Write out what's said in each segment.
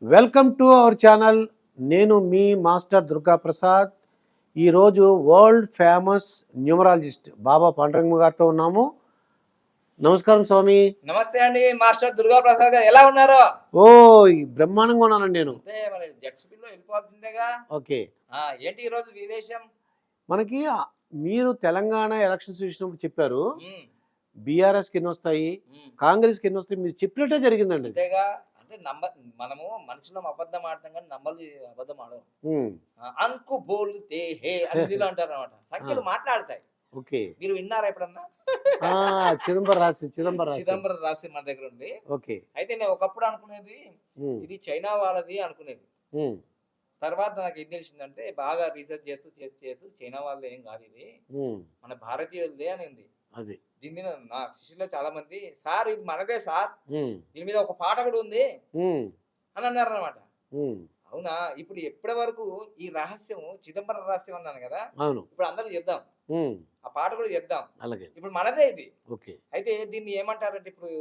Welcome to our channel. నేను మీ master Durga Prasad. ఈరోజు world famous numerologist బాబా పాండురంగ గారితో ఉన్నాము. నమస్కారం స్వామి. నమస్తే అండి మాస్టర్ దుర్గా ప్రసాద్ గారు, ఎలా ఉన్నారు? ఓ బ్రహ్మాండంగా ఉన్నానండి నేను. అంటే మరి జడ్స్పీలో వెళ్ళిపోతుందేగా. ఓకే. ఏంటి ఈరోజు విదేశం? మనకి మీరు తెలంగాణ ఎలక్షన్స్ విషయంలో చెప్పారు, ఉమ్, బీఆర్ఎస్కి ఎన్ని వస్తాయి, ఉమ్, కాంగ్రెస్కి ఎన్ని వస్తాయి, మీరు చెప్పినట్టే జరిగిందండి. అంతేగా. అంటే మనము మనుషులం అబద్ధం ఆడతాం కానీ నంబర్లు అబద్ధం ఆడవు. ఉమ్, అంకు బోల్తే హే అని హిందీలో అంటారు అనమాట. సంఖ్యలు మాట్లాడతాయి. ఓకే. మీరు విన్నారా ఎప్పుడన్నా? చిదంబరం రాసి చిదంబరం రాసి మన దగ్గర ఉంది. ఓకే. అయితే నేను ఒకప్పుడు అనుకునేది ఇది చైనా వాళ్ళది అనుకునేది. ఉమ్, తర్వాత నాకు ఏం తెలిసిందంటే బాగా రీసెర్చ్ చేస్తూ చైనా వాళ్ళది ఏం కాదు, ఇది ఉమ్, మన భారతీయులదే అని ఉంది. అది. దీని మీద నా శిష్యులో చాలా మంది, సార్ ఇది మనదే సార్, ఉమ్, దీని మీద ఒక పాట కూడా ఉంది ఉమ్, అని అన్నారు అనమాట. ఉమ్, అవునా, ఇప్పుడు ఎప్పటి వరకు ఈ రహస్యం చిదంబరం రహస్యం అన్నాను కదా, అవును. ఇప్పుడు అందరికి చెప్దాం, ఉమ్, ఆ పాట కూడా చెప్దాం. అలాగే. ఇప్పుడు మనదే ఇది. ఓకే. అయితే దీన్ని ఏమంటారంటే ఇప్పుడు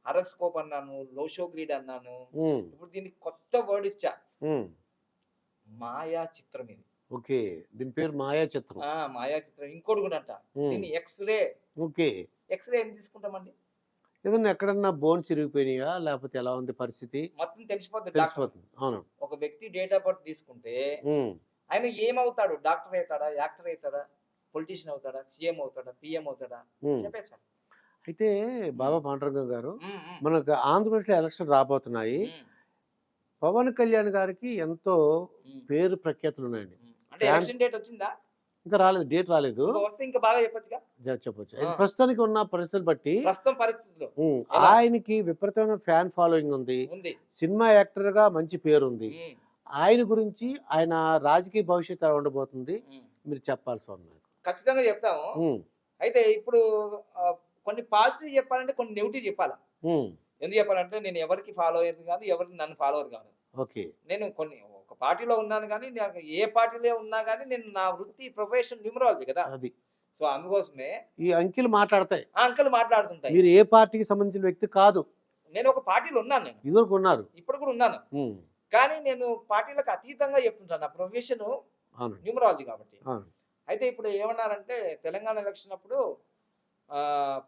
హరస్కోప్ అన్నాను, లోషో గ్రీడ్ అన్నాను, ఉమ్, ఇప్పుడు దీనికి కొత్త వర్డ్ ఇచ్చా, ఉమ్, మాయా చిత్రం ఇది. ఓకే. దీని పేరు మాయా చిత్రం. మాయా చిత్రం. ఇంకోటి కూడా అంట, ఉమ్, దీన్ని ఎక్స్రే. ఓకే. ఎక్స్రే ఎందుకు తీసుకుంటామండి? ఏదన్నా ఎక్కడన్నా బోన్స్ ఇరిగిపోయినాయా, లేకపోతే ఎలా ఉంది పరిస్థితి మొత్తం తెలిసిపోతుంది. తెలిసిపోతుంది. అవును. ఒక వ్యక్తి డేట్ ఆఫ్ బర్త్ తీసుకుంటే ఉమ్, ఆయన ఏమవుతాడు? డాక్టర్ అవుతాడా, యాక్టర్ అవుతాడా, పొలిటీషియన్ అవుతాడా, సీఎం అవుతాడా, పిఎం అవుతాడా ఉమ్. చెప్పేస్తాడు. అయితే బాబా పాండురంగ గారు, ఉమ్, ఉమ్, మనకు ఆంధ్రప్రదేశ్లో ఎలక్షన్ రాబోతున్నాయి. ఉమ్, పవన్ కళ్యాణ్ గారికి ఎంతో ఉమ్, పేరు ప్రఖ్యాతులు ఉన్నాయండి. అంటే ఫ్యాన్ ఎలక్షన్ డేట్ వచ్చిందా? ఇంకా రాలేదు, డేట్ రాలేదు. ఇంకా వస్తే ఇంకా బాగా చెప్పొచ్చుగా. చెప్పొచ్చు. అయితే ప్రస్తుతానికి ఉన్న పరిస్థితులు బట్టి ప్రస్తుతం పరిస్థితుల్లో ఉమ్, ఎలా? ఆయనకి విపరీతమైన ఫ్యాన్ ఫాలోయింగ్ ఉంది. ఉంది. సినిమా యాక్టర్గా మంచి పేరు ఉంది. ఉమ్, ఆయన గురించి, ఆయన రాజకీయ భవిష్యత్తు ఎలా ఉండబోతుంది, ఉమ్. మీరు చెప్పాలి స్వామి నాకు. ఖచ్చితంగా చెప్తాము. ఉమ్, అయితే ఇప్పుడు కొన్ని పాజిటివ్ చెప్పాలంటే కొన్ని నెగిటివ్ చెప్పాలా. ఉమ్, ఎందుకు చెప్పాలంటే నేను ఎవరికి ఫాలో అయ్యేది కాదు, ఎవరికి నన్ను ఫాలోవర్ కాదు. ఓకే. నేను ఒక పార్టీలో ఉన్నాను కానీ, నాకు ఏ పార్టీలో ఉన్నా కానీ నేను నా వృత్తి ప్రొఫెషన్ న్యూమరాలజీ కదా. అది. సో అందుకోసమే ఈ అంకెలు మాట్లాడతాయి. ఆ అంకెలు మాట్లాడుతుంటాయి. మీరు ఏ పార్టీకి సంబంధించిన వ్యక్తి కాదు. నేను ఒక పార్టీలో ఉన్నాను, నేను ఇదివరకు ఉన్నారు. ఇప్పుడు కూడా ఉన్నాను. ఉమ్, కానీ నేను పార్టీలకు అతీతంగా చెప్తుంటాను. నా ప్రొఫెషన్ అవును. న్యూమరాలజీ కాబట్టి. అవును. అయితే ఇప్పుడు ఏమన్నారంటే తెలంగాణ ఎలక్షన్ అప్పుడు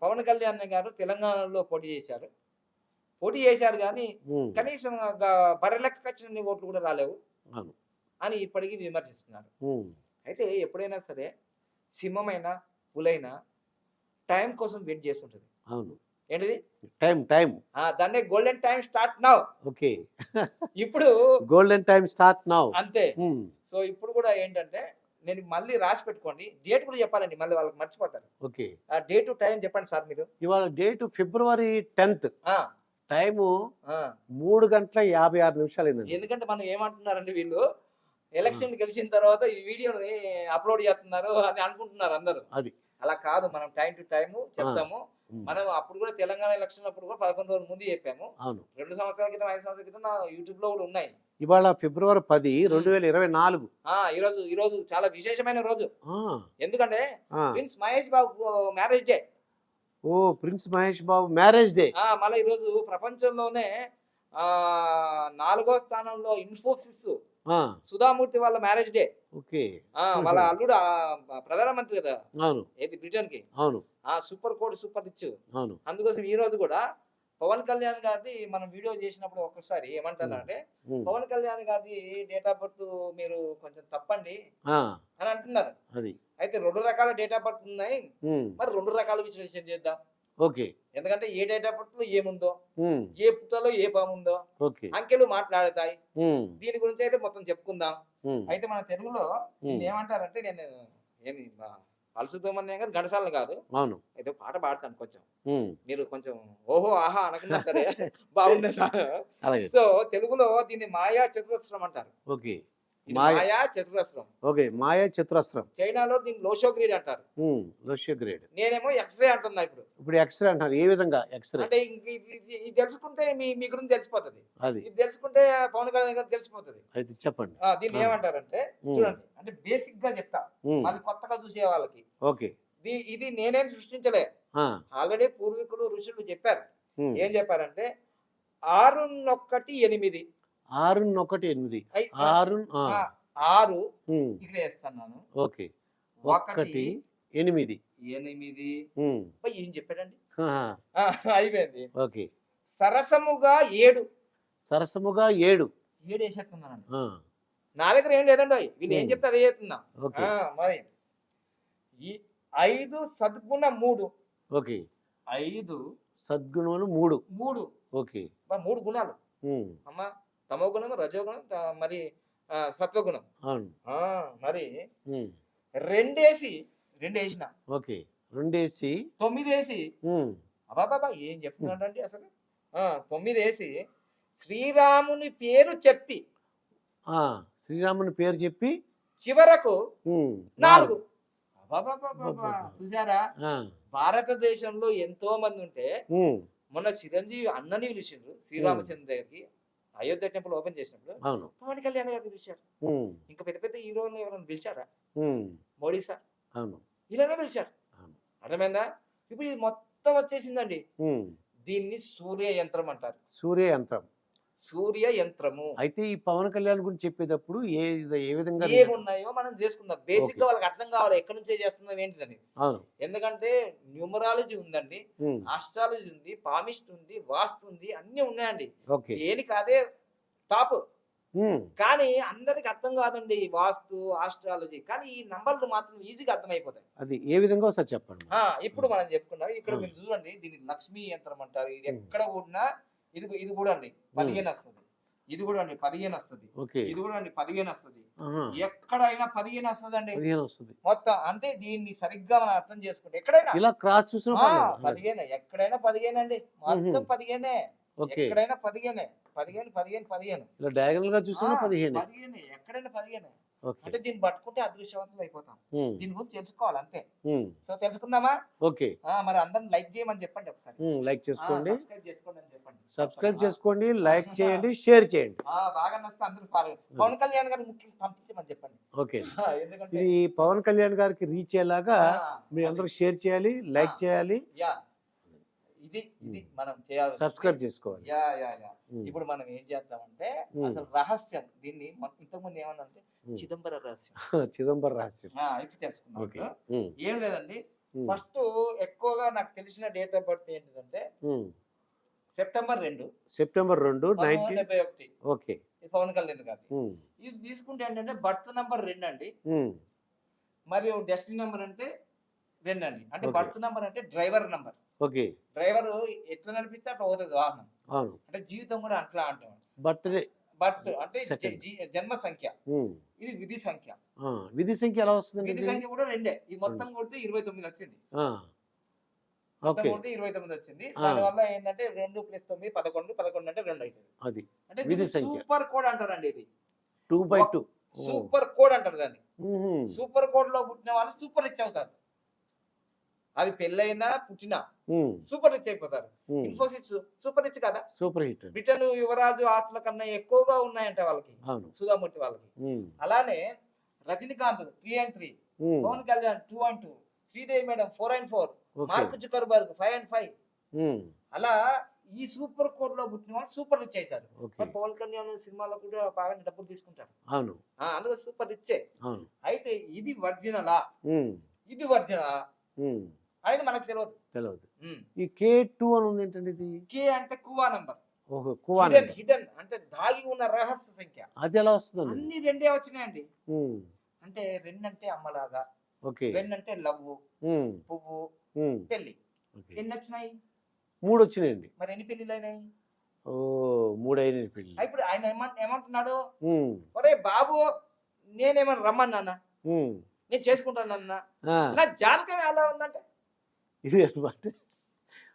పవన్ కళ్యాణ్ గారు తెలంగాణలో పోటీ చేశారు కానీ ఉమ్, కనీసం బర్రెలెక్క వచ్చిన ఓట్లు కూడా రాలేవు అవును. అని ఇప్పటికీ విమర్శిస్తున్నారు. ఉమ్, అయితే ఎప్పుడైనా సరే సింహమైనా పులైనా టైం కోసం వెయిట్ చేస్తుంటది. అవును. ఏంటిది? టైం. దాన్నే golden time start now. Okay. ఇప్పుడు గోల్డెన్ టైం స్టార్ట్ నౌ. అంతే. సో ఇప్పుడు కూడా ఏంటంటే నేను మళ్ళీ రాసి పెట్టుకోండి, డేట్ కూడా చెప్పాలండి, మళ్ళీ వాళ్ళకి మర్చిపోతారు. ఓకే. ఆ డేట్ టైం చెప్పండి సార్ మీరు. ఇవాళ డేట్ ఫిబ్రవరి 10th. ఆ, టైము ఆ. 3:56 అయిందండి. ఎందుకంటే మనం ఏమంటున్నారంటే వీళ్ళు ఎలక్షన్ గెలిచిన తర్వాత ఈ వీడియోని అప్లోడ్ చేస్తున్నారు అని అనుకుంటున్నారు అందరూ. అది. అలా కాదు, మనం టైం టు టైం చెప్తాము. ఉమ్, మనం అప్పుడు కూడా తెలంగాణ ఎలక్షన్ అప్పుడు కూడా 11 రోజుల ముందు చెప్పాము. అవును. 2 సంవత్సరాల క్రితం, 5 సంవత్సరాల క్రితం నా యూట్యూబ్ లో కూడా ఉన్నాయి. ఇవాళ ఫిబ్రవరి 10, 2024. ఈ రోజు చాలా విశేషమైన రోజు. ఆ, ఎందుకంటే ఆ. Prince Mahesh Babu marriage day. ఓ, prince Mahesh Babu marriage day. మళ్ళీ ఈరోజు ప్రపంచంలోనే 4వ స్థానంలో ఇన్ఫోసిస్ సుధామూర్తి వాళ్ళ మ్యారేజ్ డే. ఓకే. వాళ్ళ అల్లుడు ప్రధానమంత్రి కదా, అవును. ఏది బ్రిటన్ కి. అవును. Super code super rich. అవును. అందుకోసం ఈ రోజు కూడా పవన్ కళ్యాణ్ గారిది మనం వీడియో చేసినప్పుడు ఒక్కసారి ఏమంటారంటే పవన్ కళ్యాణ్ గారిది డేట్ ఆఫ్ బర్త్ మీరు కొంచెం తప్పండి అని అంటున్నారు. అది. అయితే 2 రకాల డేట్ ఆఫ్ బర్త్ ఉన్నాయి, మరి 2 రకాల విశ్లేషణ చేద్దాం. ఓకే. ఎందుకంటే ఏ డేట్ ఆఫ్ బర్త్ లో ఏముందో, ఏ పుట్టలో ఏ పాము ఉందో ఓకే. అంకెలు మాట్లాడతాయి. దీని గురించి అయితే మొత్తం చెప్పుకుందాం. అయితే మన తెలుగులో ఏమంటారంటే, నేను ఏమి బాలసుబ్రహ్మణ్యం గారు ఘంటసాల కాదు, అవును, ఏదో పాట పాడతాను, కొంచెం మీరు కొంచెం ఓహో ఆహా అనకున్నా సరే బాగుండే సార్. సో తెలుగులో దీన్ని మాయా చతురస్రం అంటారు. ఓకే. మాయా చతురస్రం. ఓకే. మాయా చతురస్రం. చైనాలో దీన్ని లోషో గ్రీడ్ అంటారు. Lo Shu grade. నేనేమో ఎక్స్రే అంటున్నా. ఇప్పుడు ఎక్స్రే అంటారు. ఏ విధంగా ఎక్స్రే అంటే ఇది తెలుసుకుంటే మీ గురించి తెలిసిపోతుంది. అది. ఇది తెలుసుకుంటే పవన్ కళ్యాణ్ గారు తెలిసిపోతుంది. అయితే చెప్పండి. దీన్ని ఏమంటారంటే చూడండి, అంటే బేసిక్ గా చెప్తా, మళ్ళీ కొత్తగా చూసే వాళ్ళకి. ఓకే. ఇది నేనేం సృష్టించలే, ఆల్రెడీ పూర్వీకులు ఋషులు చెప్పారు. ఏం చెప్పారంటే 6 1 8. 6 1 8 ఐ- 6 ఆ, 6 ఇక్కడ వేస్తున్నాను. ఓకే 1 1 8 8 ఉమ్, ఏం చెప్పాడండి? ఆహా, ఆ, అయిపోయింది. ఓకే సరసముగా 7 సరసముగా 7 వేసేస్తున్నానండి. నా దగ్గర ఏం లేదండి. వీళ్ళు ఏం చెప్తే అదే చేస్తున్నా. ఓకే మరి ఈ 5 సద్గుణ 3 ఓకే 5 సద్గుణములు 3 3 ఓకే 3 గుణాలు ఉమ్, అమ్మ. తమో గుణం, రజోగుణం, మరి సత్వగుణం. అవును మరి ఉమ్, 2 వేసిన ఓకే 2 వేసి 9 వేసి ఉమ్, అబాబాబా ఏం చెప్తున్నాడండి అసలు. 9 వేసి శ్రీరాముని పేరు చెప్పి ఆ, శ్రీరాముని పేరు చెప్పి చివరకు ఉమ్, 4. అబాబాబాబా చూసారా? ఆ, భారతదేశంలో ఎంతో మంది ఉంటే ఉమ్, మొన్న చిరంజీవి అన్నని పిలిచిండ్రు శ్రీరామచంద్ర దగ్గరికి అయోధ్య టెంపుల్ ఓపెన్ చేసినప్పుడు. అవును పవన్ కళ్యాణ్ గారిని పిలిచారు. ఉమ్, ఇంకా పెద్ద పెద్ద హీరోలు ఎవరైనా పిలిచారా? ఉమ్, మోడీ సార్ అవును ఇలానే పిలిచారు. అవును అర్థమైందా? ఇప్పుడు ఇది మొత్తం వచ్చేసిందండి. ఉమ్, దీన్ని సూర్య యంత్రం అంటారు. సూర్య యంత్రం. సూర్య యంత్రము. అయితే ఈ పవన్ కళ్యాణ్ గురించి చెప్పేటప్పుడు ఏ విధంగా ఏమున్నాయో మనం చేసుకుందాం. బేసిక్ గా వాళ్ళకి అర్థం కావాలి ఎక్కడి నుంచే చేస్తున్నాం ఏంటిదని. అవును ఎందుకంటే న్యూమరాలజీ ఉందండి, ఉమ్, ఆస్ట్రాలజీ ఉంది, పామిస్ట్ ఉంది, వాస్తు ఉంది, అన్ని ఉన్నాయండి. ఓకే దేనికి అదే టాప్. ఉమ్, కానీ అందరికి అర్థం కాదండి వాస్తు, ఆస్ట్రాలజీ. కానీ ఈ నంబర్లు మాత్రం ఈజీగా అర్థమైపోతాయి. అది ఏ విధంగా ఒకసారి చెప్పండి. ఇప్పుడు మనం చెప్పుకున్నాం. ఇక్కడ ఆ. మీరు చూడండి, దీన్ని లక్ష్మీ యంత్రం అంటారు. ఇది ఉమ్. ఎక్కడ కూడినా ఇది కూడా అండి 15 వస్తుంది. ఇది కూడా అండి 15 వస్తుంది. ఓకే ఇది కూడా అండి 15 వస్తుంది. ఆహా, ఎక్కడైనా 15 వస్తుందండి 15 వస్తుంది. మొత్తం. అంటే దీన్ని సరిగ్గా మనం అర్థం చేసుకుంటే ఎక్కడైనా ఇలా క్రాస్ చూసిన 15 ఎక్కడైనా 15 అండి. మొత్తం 15 ఓకే ఎక్కడైనా 15 15 ఇలా డయాగనల్ గా చూసిన 15 15 ఎక్కడైనా 15. ఓకే అంటే దీన్ని పట్టుకుంటే అదృష్టవంతులు అయిపోతాం. ఉమ్, దీని గురించి తెలుసుకోవాలి అంతే. ఉమ్, సో తెలుసుకుందామా? ఓకే మరి అందరం లైక్ చేయమని చెప్పండి ఒకసారి. లైక్ చేసుకోండి, సబ్స్క్రైబ్ చేసుకోండి అని చెప్పండి. సబ్స్క్రైబ్ చేసుకోండి, లైక్ చేయండి, షేర్ చేయండి. బాగా నచ్చితే అందరూ ఫాలో. పవన్ కళ్యాణ్ గారిని ముఖ్యంగా పంపించమని చెప్పండి. ఓకే ఎందుకంటే ఇది పవన్ కళ్యాణ్ గారికి రీచ్ అయ్యేలాగా మీరు అందరూ షేర్ చేయాలి, లైక్ చేయాలి, యా ఇది మనం చేయాలి. సబ్స్క్రైబ్ చేసుకోవాలి. యా యా యా ఉమ్, ఇప్పుడు మనం ఏం చేద్దామంటే ఉమ్. అసలు రహస్యం దీన్ని ఇంతకుముందు ఏమన్నా అంటే ఉమ్. చిదంబర రహస్యం. చిదంబర రహస్యం. ఇప్పుడు తెలుసుకుందాం. ఓకే ఇప్పుడు ఉమ్, ఏం లేదండి. ఉమ్, ఫస్ట్ ఎక్కువగా నాకు తెలిసిన డేట్ ఆఫ్ బర్త్ ఏంటిదంటే um. September 2 September 2 1971. Okay Pavan Kalyan గారి ఉమ్, ఇది తీసుకుంటే ఏంటంటే బర్త్ నంబర్ 2 అండి. ఉమ్, మరియు డెస్టినీ నంబర్ అంటే 2 అండి. అంటే Okay. బర్త్ నంబర్ అంటే డ్రైవర్ నంబర్. ఓకే డ్రైవర్ ఎట్లా నడిపిస్తే అట్లా పోతుంది వాహనం. అవును అంటే జీవితం కూడా అట్లా అంటాం. బర్త్డే బర్త్ అంటే Second. జన్మ సంఖ్య. ఇది విధి సంఖ్య. విధి సంఖ్య ఎలా వస్తుంది? విధి సంఖ్య కూడా 2. ఈ మొత్తం కొడితే 29 వచ్చింది. మొత్తం ఓకే కొడితే 29 వచ్చింది. దానివల్ల ఏంటంటే 2 + 9 11. 11 అంటే 2 అవుతుంది. అది అంటే విధి సంఖ్య. సూపర్ కోడ్ అంటారండి. ఇది 2/2 సూపర్ కోడ్ అంటారు దాన్ని. సూపర్ కోడ్ లో పుట్టిన వాళ్ళు సూపర్ రిచ్ అవుతారు. అది పెళ్ళైనా పుట్టినా సూపర్ రిచ్ అయిపోతారు. ఇన్ఫోసిస్ సూపర్ రిచ్ కదా. Super hit. బ్రిటన్ యువరాజు ఆస్తుల కన్నా ఎక్కువగా ఉన్నాయంట వాళ్ళకి, అవును సుధామూర్తి వాళ్ళకి. అలానే Rajinikanth 3/3, Pawan Kalyan 2/2, Sridevi madam 4/4, Mark Zuckerberg 5/5. అలా ఈ సూపర్ కోడ్ లో పుట్టిన వాళ్ళు సూపర్ రిచ్ అవుతారు. పవన్ కళ్యాణ్ సినిమాలో కూడా బాగా డబ్బులు తీసుకుంటారు. అవును అందులో సూపర్ రిచ్చే. అవును అయితే ఇది ఒరిజినలా ఇది ఒరిజినలా అనేది మనకు తెలియదు. ఈ K2 అని ఉంది ఏంటండి? ఇది కే అంటే కువా నంబర్. ఓహో కువా హిడెన్ అంటే దాగి ఉన్న రహస్య సంఖ్య. అది ఎలా వస్తుంది? అన్ని 2 వచ్చినాయండి. అంటే 2 అంటే అమ్మలాగా, ఓకే 2 అంటే లవ్, పువ్వు, పెళ్లి. ఎన్ని వచ్చినాయి? 3 వచ్చినాయండి. మరి ఎన్ని పెళ్లిళ్ళు అయినాయి? 3 అయినాయి పెళ్లి. ఇప్పుడు ఆయన ఏమంటున్నాడు? ఒరే బాబు, నేనేమన్నా రమ్మన్నా, నేను చేసుకుంటానన్నా, నా జాతకం ఎలా ఉందంటే ఇది అనమాట.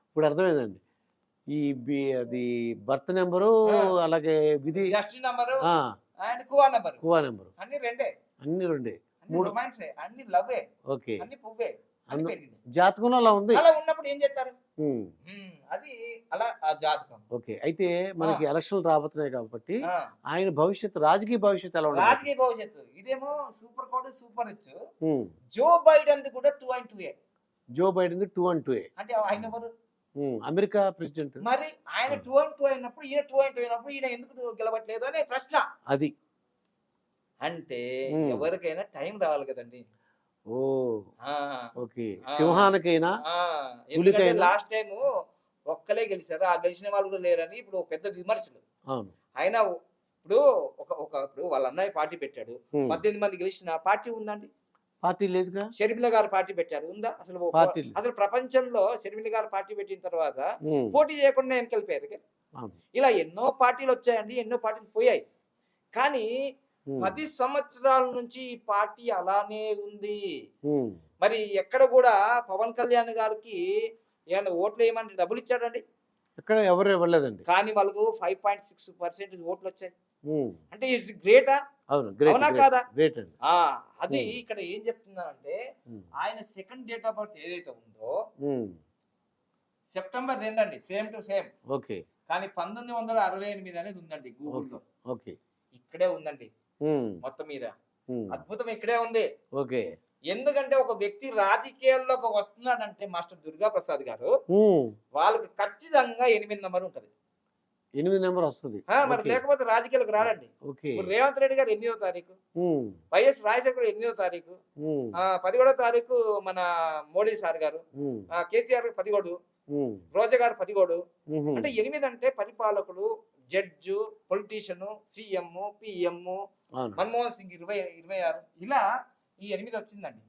ఇప్పుడు అర్థమైందండి. అది బర్త్ నెంబరు, అలాగే విధి destiny number and Kuan number అన్ని 2. అన్ని 2. అన్ని రొమాన్సే, అన్ని లవ్వే, ఓకే అన్ని పువ్వే, అన్ని పెరిగింది. జాతకంలో అలా ఉంది. అలా ఉన్నప్పుడు ఏం చేస్తారు? అది అలా ఆ జాతకం. ఓకే అయితే మనకి ఎలక్షన్లు రాబోతున్నాయి కాబట్టి ఆయన భవిష్యత్తు, రాజకీయ భవిష్యత్తు ఎలా ఉంటుంది? రాజకీయ భవిష్యత్తు ఇదేమో super code super rich. Joe Biden కూడా 2/2. Joe Biden 2/2. అంటే ఆయన ఎవరు? America president. మరి ఆయన 2-2 అయినప్పుడు ఈయన 2-2 అయినప్పుడు ఈయన ఎందుకు గెలవట్లేదు అనే ప్రశ్న. అది. అంటే ఎవరికైనా టైం రావాలి కదండి. ఓ ఆ, ఓకే. ఆ, సింహానికైనా ఆ, ఎందుకంటే పులికైనా. లాస్ట్ టైం ఒక్కలే గెలిచారు, ఆ గెలిచిన వాళ్ళు కూడా లేరని ఇప్పుడు ఒక పెద్ద విమర్శలు. అవును. అయినా ఇప్పుడు ఇప్పుడు వాళ్ళ అన్నయ్య పార్టీ పెట్టాడు, 18 మంది గెలిచిన పార్టీ ఉందండి. పార్టీ లేదుగా. షర్మిల గారు పార్టీ పెట్టారు, ఉందా అసలు? పార్టీ లేదు. అసలు ప్రపంచంలో షర్మిల గారు పార్టీ పెట్టిన తర్వాత ఉమ్, పోటీ చేయకుండా ఎన్నికలిపోయారు. అవును. ఇలా ఎన్నో పార్టీలు వచ్చాయండి, ఎన్నో పార్టీలు పోయాయి. కానీ 10 సంవత్సరాల నుంచి ఈ పార్టీ అలానే ఉంది. ఉమ్, మరి ఎక్కడ కూడా పవన్ కళ్యాణ్ గారికి ఏమన్నా ఓట్లు వేయమని డబ్బులు ఇచ్చాడండి? ఎక్కడ ఎవరు ఇవ్వలేదండి. కానీ వాళ్ళకు 5.6% ఓట్లు వచ్చాయి. ఉమ్, అంటే ఇట్స్ గ్రేటా? అవును. గ్రేట్, అవునా కాదా? గ్రేట్ అండి. అది ఇక్కడ ఏం చెప్తున్నానంటే, ఆయన సెకండ్ డేట్ ఆఫ్ బర్త్ ఏదైతే ఉందో సెప్టెంబర్ 2 అండి, సేమ్ టు సేమ్. ఓకే. కానీ 1968 అనేది ఉందండి గూగుల్లో. ఓకే. ఇక్కడే ఉందండి మొత్తం మీద. అద్భుతం ఇక్కడే ఉంది. ఓకే. ఎందుకంటే ఒక వ్యక్తి రాజకీయాల్లోకి వస్తున్నాడంటే మాస్టర్ దుర్గా ప్రసాద్ గారు, వాళ్ళకి ఖచ్చితంగా 8 నెంబర్ ఉంటది. 8 నెంబర్ వస్తుంది. మరి లేకపోతే రాజకీయాలకు రారండి. ఇప్పుడు రేవంత్ రెడ్డి గారు 8వ తారీఖు, వైఎస్ రాజశేఖర్ 8వ తారీఖు, 11వ తారీఖు మన మోడీ సార్ గారు, కేసీఆర్ 17, రోజా గారు 17. అంటే 8 అంటే పరిపాలకుడు, judge, politician, CM, PM, Manmohan Singh 26, ఇలా ఈ 8 వచ్చిందండి.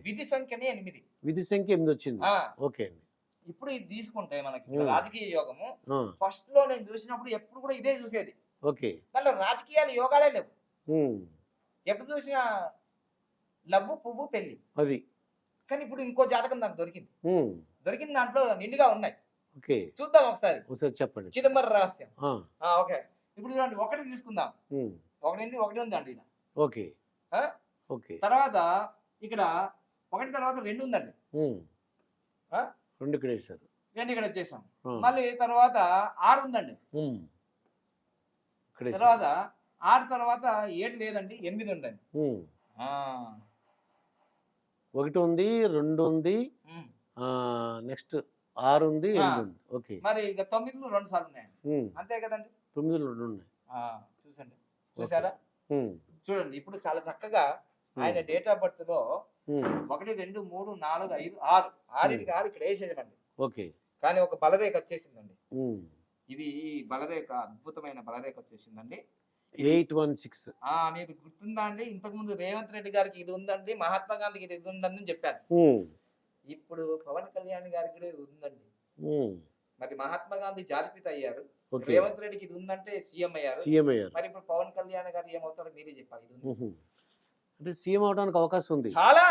విధి సంఖ్యనే 8. విధి సంఖ్య 8 వచ్చింది. ఓకే అండి. ఇప్పుడు ఇది తీసుకుంటే మనకి రాజకీయ యోగము ఫస్ట్ లో నేను చూసినప్పుడు ఎప్పుడు కూడా ఇదే చూసేది. ఓకే. దాంట్లో రాజకీయాలు యోగాలే లేవు. ఎప్పుడు చూసినా లవ్వు, పువ్వు, పెళ్లి. అది. కానీ ఇప్పుడు ఇంకో జాతకం నాకు దొరికింది. దొరికిన దాంట్లో నిండుగా ఉన్నాయి. ఓకే. చూద్దాం ఒకసారి. చెప్పండి. చిదంబరం రహస్యం. ఓకే. ఇప్పుడు చూడండి, 1 తీసుకుందాం. 1 ఉందండి. ఓకే. ఓకే. తర్వాత ఇక్కడ 1 తర్వాత 2 ఉందండి. 2 ఇక్కడ వేశారు. 2 ఇక్కడ వచ్చేసాం. మళ్ళీ తర్వాత 6 ఉందండి. తర్వాత 6 తర్వాత 7 లేదండి, 8 ఉందండి. 1 ఉంది, 2 ఉంది, నెక్స్ట్ 6 ఉంది, 8 ఉంది. ఓకే. మరి ఇక 9లు 2 సార్లు ఉన్నాయండి. అంతే కదండి. 9లు 2 ఉన్నాయి. చూసండి, చూసారా? చూడండి ఇప్పుడు చాలా చక్కగా ఆయన డేట్ ఆఫ్ బర్త్ లో 1, 2, 3, 4, 5, 6 6కి 6 ఇక్కడ వేసేయమండి. ఓకే. కానీ ఒక బలరేఖ వచ్చేసిందండి. ఇది బలరేఖ, అద్భుతమైన బలరేఖ వచ్చేసిందండి. 816. మీరు గుర్తుందా అండి? ఇంతకు ముందు రేవంత్ రెడ్డి గారికి ఇది ఉందండి, మహాత్మా గాంధీకి ఇది ఉందని చెప్పాను. ఇప్పుడు పవన్ కళ్యాణ్ గారికి కూడా ఉందండి. మరి మహాత్మా గాంధీ జాతిపిత అయ్యారు, రేవంత్ రెడ్డికి ఇది ఉందంటే సీఎం అయ్యారు. మరి ఇప్పుడు పవన్ కళ్యాణ్ గారు ఏమవుతారో మీరే చెప్పాలి. అంటే సీఎం అవడానికి అవకాశం ఉంది చాలా.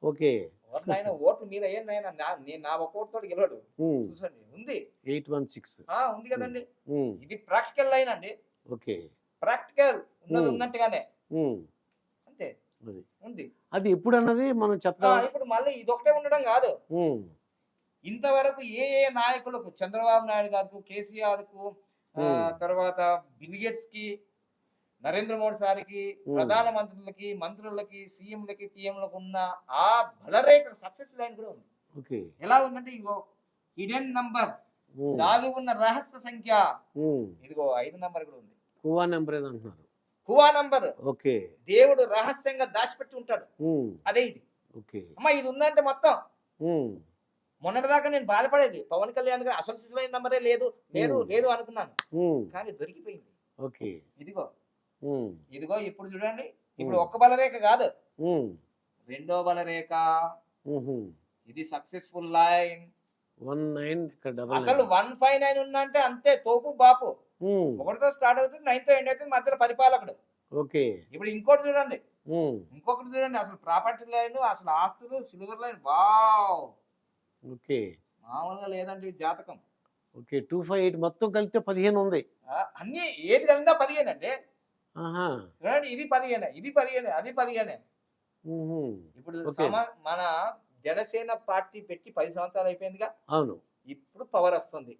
ఓకే. ఆయన ఓట్లు మీరు అయ్యాను, నేను నా ఒక ఓటు తోటి గెలవడు. చూసండి, ఉంది 816. ఉంది కదండి. ఇది ప్రాక్టికల్ లైన్ అండి. ఓకే. ప్రాక్టికల్ ఉన్నది ఉన్నట్టుగానే అంతే ఉంది. అది ఎప్పుడు అన్నది మనం చెప్తాం. ఇప్పుడు మళ్ళీ ఇదొకటే ఉండడం కాదు, ఇంతవరకు ఏ నాయకులకు, చంద్రబాబు నాయుడు గారికి, కేసీఆర్ కు, తర్వాత బిల్గేట్స్ కి, నరేంద్ర మోడీ సార్కి, ప్రధాన మంత్రులకి, మంత్రులకి, సీఎంలకి, పిఎంలకు ఉన్న ఆ బలరేఖ సక్సెస్ లైన్ కూడా ఉంది. ఎలా ఉందంటే, ఇగో హిడెన్ నంబర్, దాగి ఉన్న రహస్య సంఖ్య, ఇదిగో 5 నంబర్ కూడా ఉంది. కువా నంబర్ ఏదో అంటున్నారు. కువా నంబర్. ఓకే. దేవుడు రహస్యంగా దాచిపెట్టి ఉంటాడు, అదే ఇది. ఓకే. అమ్మా ఇది ఉందంటే మొత్తం. మొన్నటిదాకా నేను బాధపడేది, పవన్ కళ్యాణ్ గారు అసలు సిసలైన నంబరే లేదు లేదు లేదు అనుకున్నాను, కానీ దొరికిపోయింది. ఓకే. ఇదిగో ఇదిగో ఇప్పుడు చూడండి, ఇప్పుడు ఒక్క బలరేఖ కాదు, 2వ బలరేఖ. ఇది సక్సెస్ఫుల్ లైన్. 19 అసలు 159 ఉందంటే అంతే, తోపు బాపు. 1తో స్టార్ట్ అవుతుంది, 9తో ఎండ్ అవుతుంది, మధ్యలో పరిపాలకుడు. ఓకే. ఇప్పుడు ఇంకోటి చూడండి, ఇంకొకటి చూడండి, అసలు ప్రాపర్టీ లైన్, అసలు ఆస్తులు, సిల్వర్ లైన్. వావ్. ఓకే. మామూలుగా లేదండి జాతకం. ఓకే. 258 మొత్తం కలిపితే 15 ఉంది. అన్ని ఏది కలిందా 15 అండి. చూడండి, ఇది 15, ఇది 15, అది 15. ఇప్పుడు మన జనసేన పార్టీ పెట్టి 10 సంవత్సరాలు అయిపోయిందిగా. అవును. ఇప్పుడు పవర్ వస్తుంది.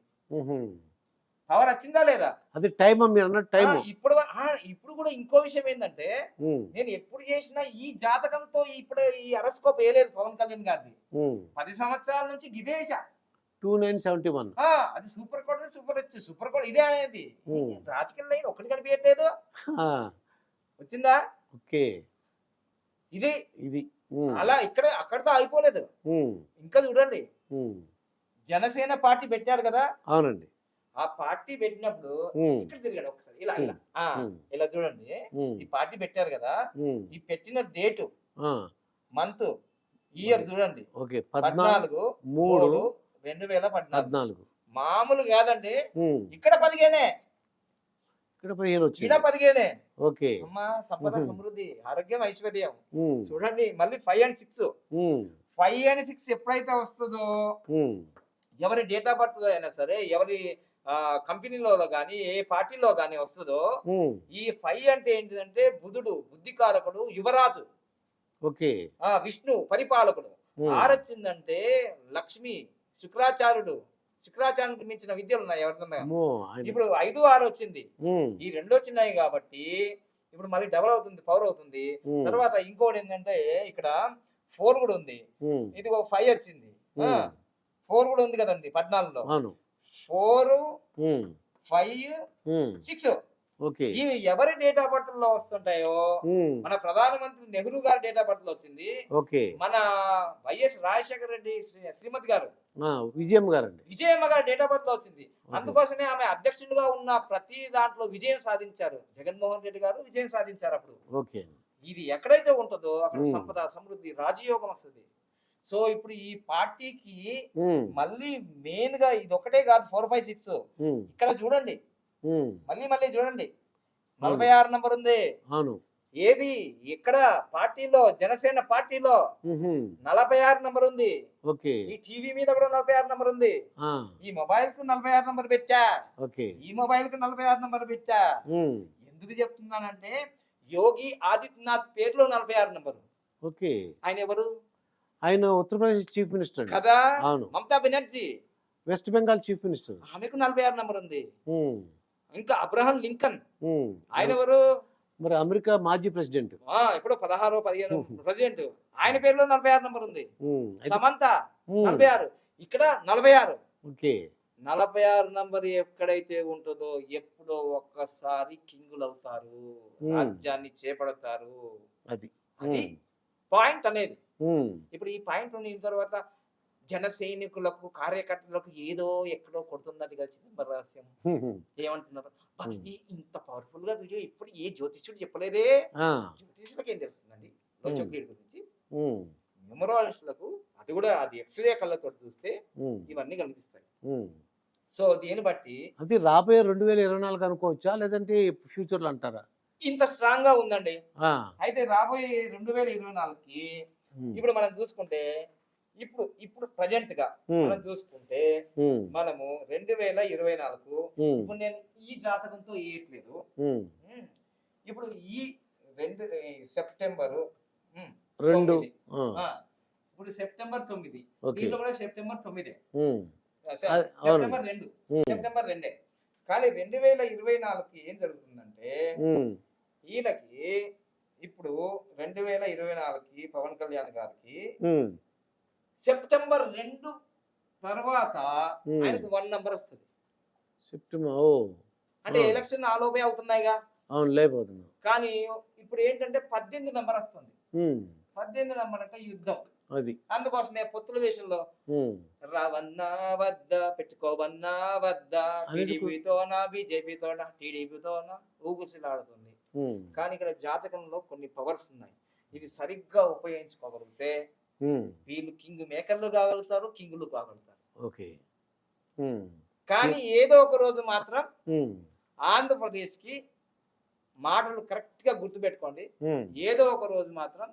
పవర్ వచ్చిందా లేదా? అది టైం మీరు అన్నట్టు టైం. ఇప్పుడు కూడా ఇంకో విషయం ఏంటంటే, నేను ఎప్పుడు చేసినా ఈ జాతకంతో ఇప్పుడు ఈ అరస్కోప్ వేయలేదు పవన్ కళ్యాణ్ గారిది. 10 సంవత్సరాల నుంచి గిదేశ 2971. అది సూపర్ కోడ్ సూపర్ వచ్చు, సూపర్ కోడ్ ఇదే అనేది. రాజకీయ లైన్ ఒకటి కనిపించట్లేదు, వచ్చిందా? ఓకే, ఇది ఇది అలా ఇక్కడ అక్కడతో ఆగిపోలేదు. ఇంకా చూడండి, జనసేన పార్టీ పెట్టారు కదా, అవునండి. ఆ పార్టీ పెట్టినప్పుడు ఇక్కడ తిరిగాడు ఒకసారి, ఇలా ఇలా ఇలా చూడండి. ఈ పార్టీ పెట్టారు కదా, ఈ పెట్టిన డేటు, మంత్, ఇయర్ చూడండి. ఓకే, 14/3/2014. మామూలు కాదండి, ఇక్కడ 15, ఇక్కడ 15 వచ్చింది. ఇక్కడ 15. ఓకే, అమ్మా సంపద సమృద్ధి ఆరోగ్యం ఐశ్వర్యం. చూడండి మళ్ళీ 5 and 6. 5 and 6 ఎప్పుడైతే వస్తుందో, ఎవరి డేట్ ఆఫ్ బర్త్ అయినా సరే, ఎవరి కంపెనీలో కానీ ఏ పార్టీలో కానీ వస్తుందో, ఈ 5 అంటే ఏంటిదంటే బుధుడు బుద్ధికారకుడు, యువరాజు. ఓకే, విష్ణు పరిపాలకుడు. 6 వచ్చిందంటే లక్ష్మి, శుక్రాచార్యుడు. శుక్రాచార్యునికి మించిన విద్యలు ఉన్నాయి ఎవరికన్నా. ఇప్పుడు 5, 6 వచ్చింది, ఈ 2 వచ్చినాయి కాబట్టి ఇప్పుడు మళ్ళీ డబల్ అవుతుంది, పవర్ అవుతుంది. తర్వాత ఇంకోటి ఏంటంటే ఇక్కడ 4 కూడా ఉంది, ఇది 5 వచ్చింది, 4 కూడా ఉంది కదండి 14లో. 4, 5, 6. ఓకే, ఇవి ఎవరి డేట్ ఆఫ్ బర్త్ లో వస్తుంటాయో, మన ప్రధానమంత్రి నెహ్రూ గారి డేట్ ఆఫ్ బర్త్ లో వచ్చింది. ఓకే, మన వైఎస్ రాజశేఖర రెడ్డి శ్రీమతి గారు, విజయమ్మ గారి డేట్ ఆఫ్ బర్త్ లో వచ్చింది. అందుకోసమే ఆమె అధ్యక్షుడిగా ఉన్న ప్రతి దాంట్లో విజయం సాధించారు. జగన్మోహన్ రెడ్డి గారు విజయం సాధించారు అప్పుడు. ఓకే, ఇది ఎక్కడైతే ఉంటుందో అక్కడ సంపద సమృద్ధి రాజయోగం వస్తుంది. సో ఇప్పుడు ఈ పార్టీకి మళ్ళీ మెయిన్ గా ఇది ఒకటే కాదు, 4, 5, 6. ఇక్కడ చూడండి, మళ్ళీ చూడండి, 46 నంబర్ ఉంది. ఏది ఇక్కడ పార్టీలో, జనసేన పార్టీలో 46 నంబర్ ఉంది. ఈ టీవీ మీద కూడా 46 నంబర్ ఉంది. ఈ మొబైల్ కు 46 నంబర్ పెట్టా, ఈ మొబైల్ కు 46 నంబర్ పెట్టా. ఎందుకు చెప్తున్నానంటే యోగి ఆదిత్యనాథ్ పేరులో 46 నంబరు. ఆయన ఎవరు? ఆయన ఉత్తరప్రదేశ్ చీఫ్ మినిస్టర్ కదా. Mamata Banerjee west Bengal chief minister, ఆమెకు 46 నంబర్ ఉంది. ఇంకా అబ్రహం లింకన్, ఆయన ఎవరు? మరి అమెరికా మాజీ ప్రెసిడెంట్, ఇప్పుడు 16, 15 ప్రెసిడెంట్, ఆయన పేరులో 46 నంబర్ ఉంది. సమంత 46, ఇక్కడ 46. 46 నంబర్ ఎక్కడైతే ఉంటుందో ఎప్పుడో ఒక్కసారి కింగులు అవుతారు, రాజ్యాన్ని చేపడతారు. అది పాయింట్ అనేది. ఇప్పుడు ఈ పాయింట్ ఉన్న తర్వాత జన సైనికులకు, కార్యకర్తలకు ఏదో ఎక్కడో కొడుతుందని చిదంబర రహస్యం. ఏమంటున్నారు, ఇంత పవర్ఫుల్ గా వీడియో ఇప్పుడు ఏ జ్యోతిష్యుడు చెప్పలేదే. జ్యోతిష్యులకు ఏం తెలుస్తుందండి లోచకుడి గురించి? న్యూమరాలజిస్టులకు అది కూడా అది ఎక్స్రే కళ్ళతో చూస్తే ఇవన్నీ కనిపిస్తాయి. సో దీన్ని బట్టి అది రాబోయే 2024 అనుకోవచ్చా, లేదంటే ఫ్యూచర్ లో అంటారా? ఇంత స్ట్రాంగ్ గా ఉందండి. అయితే రాబోయే 2024కి ఇప్పుడు మనం చూసుకుంటే, ఇప్పుడు ప్రజెంట్ గా మనం చూసుకుంటే, మనము 2024 ఇప్పుడు నేను ఈ జాతకంతో వేయట్లేదు. ఇప్పుడు ఈ సెప్టెంబర్ 2, ఇప్పుడు సెప్టెంబర్ 9, దీంట్లో కూడా సెప్టెంబర్ 9, సెప్టెంబర్ 2. కానీ 2024కి ఏం జరుగుతుందంటే, ఈయనకి ఇప్పుడు 2024కి పవన్ కళ్యాణ్ గారికి సెప్టెంబర్ 2 తర్వాత ఆయనకు 1 నంబర్ వస్తుంది. అంటే ఎలక్షన్ ఆలోపే అవుతున్నాయిగా. కానీ ఇప్పుడు ఏంటంటే 18 నంబర్ వస్తుంది. 18 నంబర్ అంటే యుద్ధం. అందుకోసమే పొత్తుల విషయంలో రావన్నా వద్ద, పెట్టుకోవన్నా వద్ద, టీడీపీతోనా బీజేపీతోనా, టీడీపీతోనా ఊగుసిలాడుతుంది. కానీ ఇక్కడ జాతకంలో కొన్ని పవర్స్ ఉన్నాయి. ఇది సరిగ్గా ఉపయోగించుకోగలిగితే వీళ్ళు కింగ్ మేకర్లు కాగలుగుతారు, కింగులు కాగలుగుతారు. కానీ ఏదో ఒక రోజు మాత్రం ఆంధ్రప్రదేశ్ కి మాటలు కరెక్ట్ గా గుర్తు పెట్టుకోండి, ఏదో ఒక రోజు మాత్రం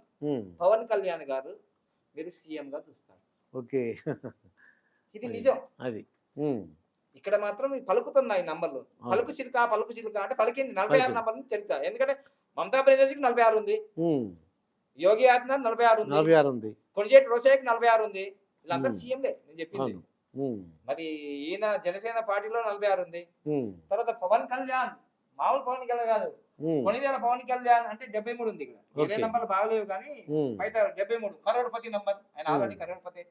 పవన్ కళ్యాణ్ గారు మీరు సీఎం గా చూస్తారు. ఇది నిజం. ఇక్కడ మాత్రం పలుకుతున్నాయి నంబర్లు. పలుకు చిలుక అంటే పలికింది 46 నంబర్ నుంచి చెప్తా. ఎందుకంటే మమతా బెనర్జీకి 46 ఉంది, యోగి ఆదిత్యనాథ్ 46 ఉంది, కొణిజేటి రోషయ్యకి 46 ఉంది. వీళ్ళందరూ సీఎంలే నేను చెప్పింది. మరి ఈయన జనసేన పార్టీలో 46 ఉంది. తర్వాత పవన్ కళ్యాణ్, మామూలు పవన్ కళ్యాణ్ కాదు, కొణిదేల పవన్ కళ్యాణ్ అంటే 73 ఉంది. ఇక్కడ వేరే నంబర్లు బాగలేవు కానీ 73 కరోడ్పతి నంబర్. ఆయన ఆల్రెడీ కరోడ్పతి.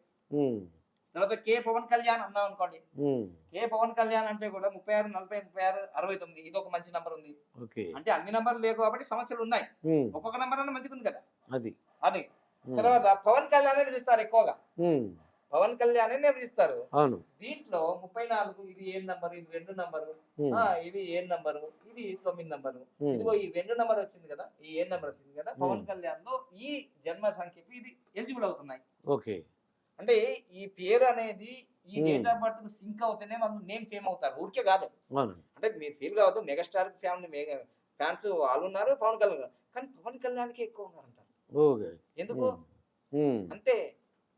తర్వాత కే పవన్ కళ్యాణ్ అన్నాం అనుకోండి. ఉమ్, కే పవన్ కళ్యాణ్ అంటే కూడా 36, 40, 36, 69 ఇది ఒక మంచి నంబర్ ఉంది. ఓకే. అంటే అన్ని నంబర్లు లేవు కాబట్టి సమస్యలు ఉన్నాయి. ఉమ్, ఒక్కొక్క నంబర్ అన్న మంచిగా ఉంది కదా అది. అది. ఉమ్, తర్వాత పవన్ కళ్యాణ్ పిలుస్తారు ఎక్కువగా. ఉమ్, పవన్ కళ్యాణ్ పిలుస్తారు. అవును. దీంట్లో 34 ఇది 7 నంబర్, ఇది 2 నంబరు, ఉమ్, ఇది 7 నంబరు, ఇది 9 నంబరు. ఉమ్, ఇదిగో ఈ 2 నంబర్ వచ్చింది కదా, ఈ 7 నంబర్ వచ్చింది కదా, పవన్ ఉమ్, కళ్యాణ్ లో ఈ జన్మ సంఖ్యకు ఇది ఎలిజిబుల్ అవుతున్నాయి. ఓకే. అంటే ఈ పేరు అనేది ఈ ఉమ్, డేట్ ఆఫ్ బర్త్ సింక్ అవుతేనే మనం నేమ్ ఫేమ్ అవుతారు, ఊరికే కాదు. అవును. అంటే మీరు ఫీల్ కావద్దు, మెగాస్టార్ ఫ్యామిలీ ఫ్యాన్స్ వాళ్ళు ఉన్నారు, పవన్ కళ్యాణ్ ఉన్నారు. కానీ పవన్ కళ్యాణ్కి ఎక్కువ ఉన్నారంటారు. ఓకే. ఎందుకు ఉమ్, ఉమ్, అంతే?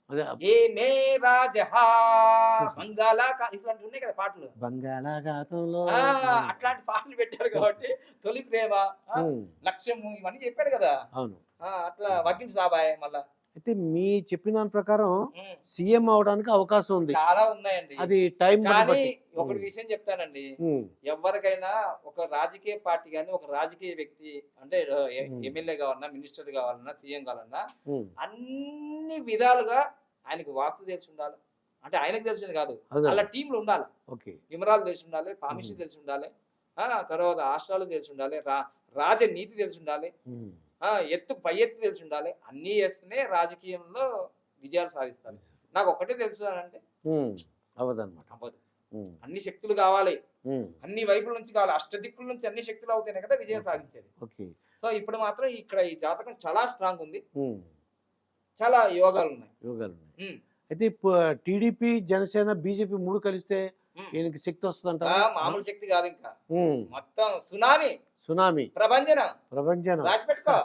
అదే ఏ మేరా జహా ఇట్లాంటివి ఉన్నాయి కదా పాటలు. బంగాళాఖాతంలో. అట్లాంటి పాటలు పెట్టారు కాబట్టి తొలి ప్రేమ, ఆ, ఉమ్, లక్ష్యము ఇవన్నీ చెప్పాడు కదా. అవును. అట్లా వకీల్ సాబాయ్ మళ్ళా. అయితే మీ చెప్పిన దాని ప్రకారం ఉమ్, సీఎం అవడానికి అవకాశం ఉంది. చాలా ఉన్నాయండి. అది టైం కానీ బట్టి. ఒకటి విషయం చెప్తానండి, ఉమ్, ఎవరికైనా ఒక రాజకీయ పార్టీ కానీ ఒక రాజకీయ వ్యక్తి అంటే ఉమ్, ఎమ్మెల్యే కావాలన్నా, మినిస్టర్ కావాలన్నా, సీఎం కావాలన్నా ఉమ్, అన్ని విధాలుగా ఆయనకు వాస్తు తెలిసి ఉండాలి. అంటే ఆయనకు తెలిసింది కాదు, అదే. అలా టీంలు ఉండాలి. ఓకే. విమరాలు తెలిసి ఉండాలి, పామిషన్ తెలిసి ఉండాలి, తర్వాత ఆశ్రాలు తెలిసి ఉండాలి, రాజనీతి తెలిసి ఉండాలి, ఉమ్, ఎత్తు పై ఎత్తు తెలిసి ఉండాలి. అన్ని చేస్తేనే రాజకీయంలో విజయాలు సాధిస్తారు. నాకు ఒకటే తెలుసు అని అంటే ఉమ్, అవ్వదన్నమాట. అవ్వదు. ఉమ్, అన్ని శక్తులు కావాలి, ఉమ్, అన్ని వైపుల నుంచి కావాలి, అష్టదిక్కుల నుంచి అన్ని శక్తులు అవుతాయి కదా విజయం సాధించేది. ఓకే. సో ఇప్పుడు మాత్రం ఇక్కడ ఈ జాతకం చాలా స్ట్రాంగ్ ఉంది, ఉమ్, చాలా యోగాలు ఉన్నాయి. యోగాలు ఉన్నాయి. ఉమ్, అయితే టీడీపీ, జనసేన, బీజేపీ మూడు కలిస్తే ఉమ్. ఈయనకి శక్తి వస్తుందంట. మామూలు శక్తి కాదు, ఇంకా మొత్తం సునామీ సునామీ ప్రభంజనం ప్రపంచం. రాసి పెట్టుకో.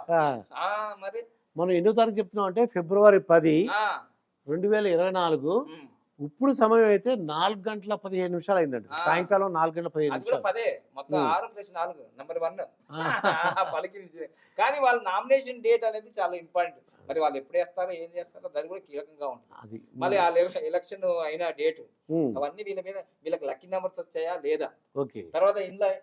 మరి మనం ఎన్నో తారీఖు చెప్తున్నాం అంటే ఫిబ్రవరి 10, ఆ, 2024. ఉమ్. ఇప్పుడు సమయం అయితే 4:15 అయిందంట. ఆ. సాయంకాలం 4:15. అది కూడా 10 మొత్తం ఉమ్. 6+4 నంబర్ 1 ఆ. పలికింది. కానీ వాళ్ళ నామినేషన్ డేట్ అనేది చాలా ఇంపార్టెంట్. మరి వాళ్ళు ఎప్పుడు వేస్తారో ఏం చేస్తారో దాని కూడా కీలకంగా ఉంటుంది. అది. మళ్ళీ ఆ ఎలక్షన్ అయిన డేట్ ఉమ్, అవన్నీ వీళ్ళకి లక్కీ నెంబర్స్ వచ్చాయా లేదా, ఓకే. తర్వాత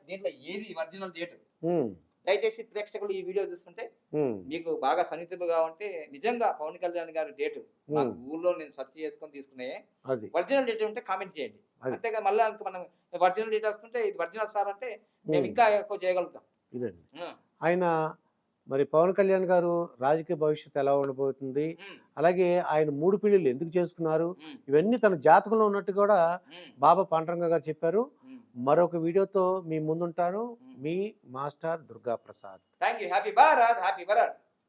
దీంట్లో ఏది ఒరిజినల్ డేట్. ఉమ్, దయచేసి ప్రేక్షకులు ఈ వీడియో చూస్తుంటే ఉమ్, మీకు బాగా సన్నిహితులుగా ఉంటే నిజంగా పవన్ కళ్యాణ్ గారి డేట్ నాకు ఊళ్ళో నేను సెర్చ్ చేసుకొని తీసుకున్నాయే అది. ఒరిజినల్ డేట్ ఉంటే కామెంట్ చేయండి. అది. అంతేగా మళ్ళీ ఇంకా మనం ఒరిజినల్ డేట్ వస్తుంటే ఇది ఒరిజినల్ సార్ అంటే మేము ఇంకా ఎక్కువ చేయగలుగుతాం. ఇదండి. ఉమ్, ఆయన మరి పవన్ కళ్యాణ్ గారు రాజకీయ భవిష్యత్తు ఎలా ఉండబోతుంది, ఉమ్, అలాగే ఆయన 3 పెళ్లిళ్ళు ఎందుకు చేసుకున్నారు, ఉమ్, ఇవన్నీ తన జాతకంలో ఉన్నట్టు కూడా ఉమ్, బాబా పాండురంగ గారు చెప్పారు. ఉమ్. మరొక వీడియోతో మీ ముందుంటాను. మీ master Durga Prasad. Thank you. Happy Bharat, happy Bharat.